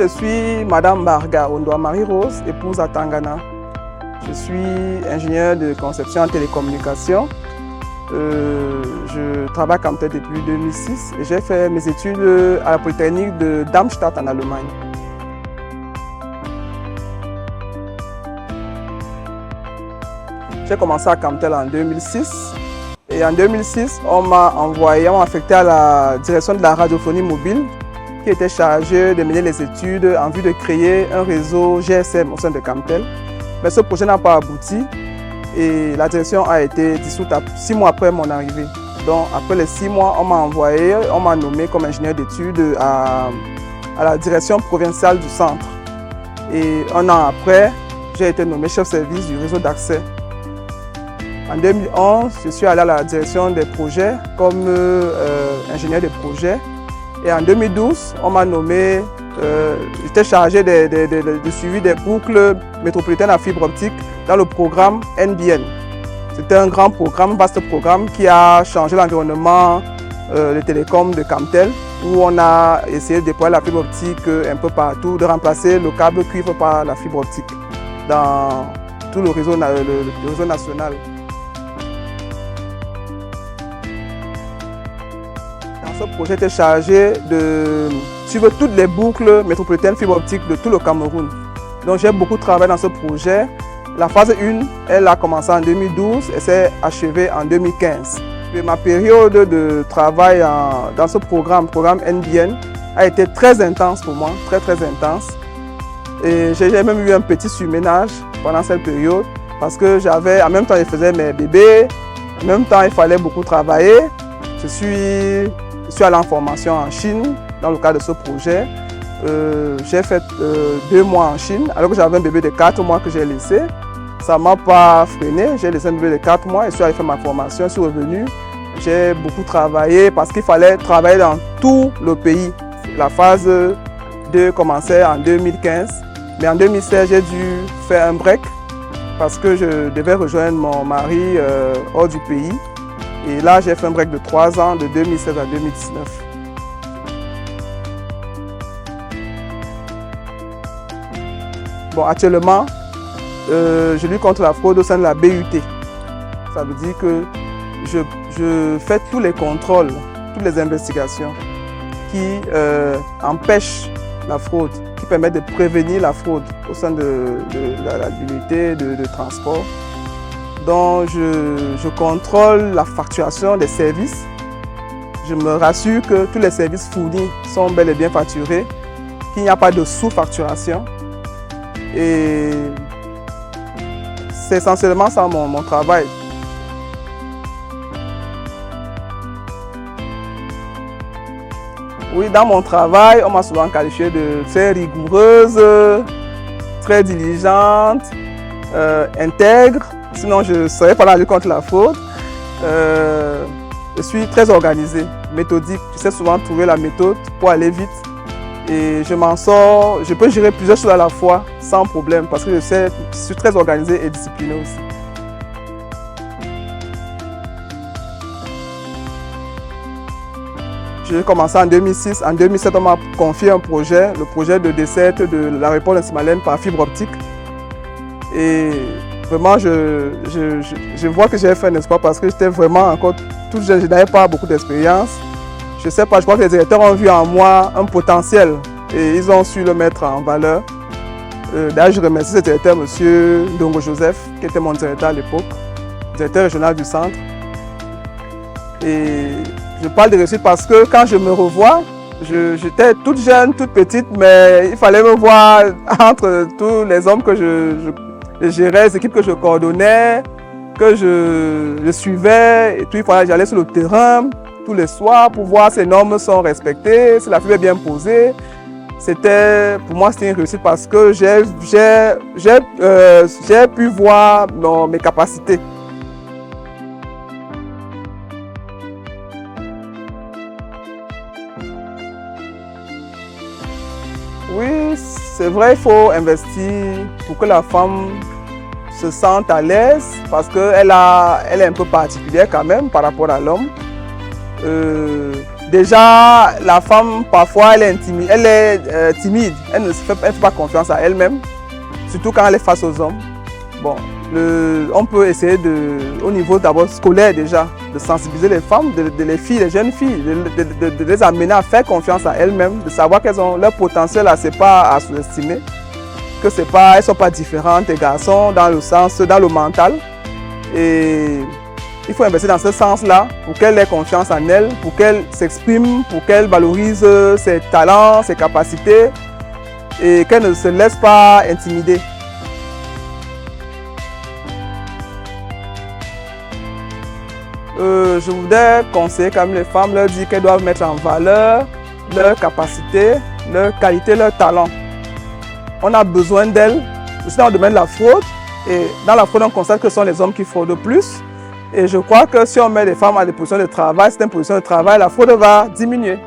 je suis Madame Marga Ondoa Marie-Rose, épouse à Tangana. Je suis ingénieur de conception en télécommunications. Je travaille comme tel depuis 2006 et j'ai fait mes études à la Polytechnique de Darmstadt en Allemagne. J'ai commencé à Camtel en 2006 et en 2006, on m'a affecté à la direction de la radiophonie mobile qui était chargée de mener les études en vue de créer un réseau GSM au sein de Camtel. Mais ce projet n'a pas abouti et la direction a été dissoute 6 mois après mon arrivée. Donc après les 6 mois, on m'a nommé comme ingénieur d'études à la direction provinciale du centre. Et un an après, j'ai été nommé chef service du réseau d'accès. En 2011, je suis allé à la direction des projets comme ingénieur des projets. Et en 2012, on m'a nommé, j'étais chargé de suivi des boucles métropolitaines à fibre optique dans le programme NBN. C'était un grand programme, un vaste programme qui a changé l'environnement des télécoms de Camtel, où on a essayé de déployer la fibre optique un peu partout, de remplacer le câble cuivre par la fibre optique dans tout le réseau national. Ce projet était chargé de suivre toutes les boucles métropolitaines fibre optique de tout le Cameroun. Donc j'ai beaucoup travaillé dans ce projet. La phase 1, elle a commencé en 2012 et s'est achevée en 2015. Et ma période de travail dans ce programme NBN, a été très intense pour moi, très intense. Et j'ai même eu un petit surménage pendant cette période parce que en même temps je faisais mes bébés, en même temps il fallait beaucoup travailler. Je suis allé en formation en Chine dans le cadre de ce projet. J'ai fait 2 mois en Chine alors que j'avais un bébé de 4 mois que j'ai laissé. Ça ne m'a pas freiné, j'ai laissé un bébé de 4 mois et je suis allé faire ma formation, je suis revenu. J'ai beaucoup travaillé parce qu'il fallait travailler dans tout le pays. La phase 2 commençait en 2015, mais en 2016 j'ai dû faire un break parce que je devais rejoindre mon mari hors du pays. Et là, j'ai fait un break de 3 ans, de 2016 à 2019. Bon, actuellement, je lutte contre la fraude au sein de la BUT. Ça veut dire que je fais tous les contrôles, toutes les investigations qui empêchent la fraude, qui permettent de prévenir la fraude au sein de l'unité de transport. Donc, je contrôle la facturation des services. Je me rassure que tous les services fournis sont bel et bien facturés, qu'il n'y a pas de sous-facturation. Et c'est essentiellement ça mon travail. Oui, dans mon travail, on m'a souvent qualifié de très rigoureuse, très diligente, intègre. Sinon, je ne serais pas dans la lutte contre la fraude. Je suis très organisée, méthodique. Je sais souvent trouver la méthode pour aller vite. Et je m'en sors, je peux gérer plusieurs choses à la fois sans problème parce que je suis très organisée et disciplinée aussi. J'ai commencé en 2006. En 2007, on m'a confié un projet, le projet de desserte de l'aéroport de Simalène par fibre optique. Et vraiment, je vois que j'ai fait un espoir parce que j'étais vraiment encore toute jeune, je n'avais pas beaucoup d'expérience. Je sais pas, je crois que les directeurs ont vu en moi un potentiel et ils ont su le mettre en valeur. D'ailleurs, je remercie ce directeur, M. Ndongo Joseph, qui était mon directeur à l'époque, directeur régional du centre. Et je parle de réussite parce que quand je me revois, j'étais toute jeune, toute petite, mais il fallait me voir entre tous les hommes que je gérais, les équipes que je coordonnais, que je suivais, et puis j'allais sur le terrain tous les soirs pour voir si les normes sont respectées, si la fibre est bien posée. Pour moi, c'était une réussite parce que j'ai pu voir mes capacités. Oui, c'est vrai, il faut investir pour que la femme se sente à l'aise parce qu'elle est un peu particulière quand même par rapport à l'homme. Déjà, la femme, parfois, elle est timide. Elle ne fait pas confiance à elle-même, surtout quand elle est face aux hommes. Bon, on peut essayer au niveau d'abord scolaire déjà, de sensibiliser les femmes, les filles, les jeunes filles, de les amener à faire confiance à elles-mêmes, de savoir qu'elles ont leur potentiel, c'est pas à sous-estimer, que elles ne sont pas différentes des garçons dans le mental. Et il faut investir dans ce sens-là pour qu'elle ait confiance en elle, pour qu'elle s'exprime, pour qu'elle valorise ses talents, ses capacités et qu'elle ne se laisse pas intimider. Je voudrais conseiller quand même les femmes, leur dire qu'elles doivent mettre en valeur leurs capacités, leurs qualités, leurs talents. On a besoin d'elles, aussi dans le domaine de la fraude. Et dans la fraude, on constate que ce sont les hommes qui fraudent le plus. Et je crois que si on met les femmes à des positions de travail, certaines positions de travail, la fraude va diminuer.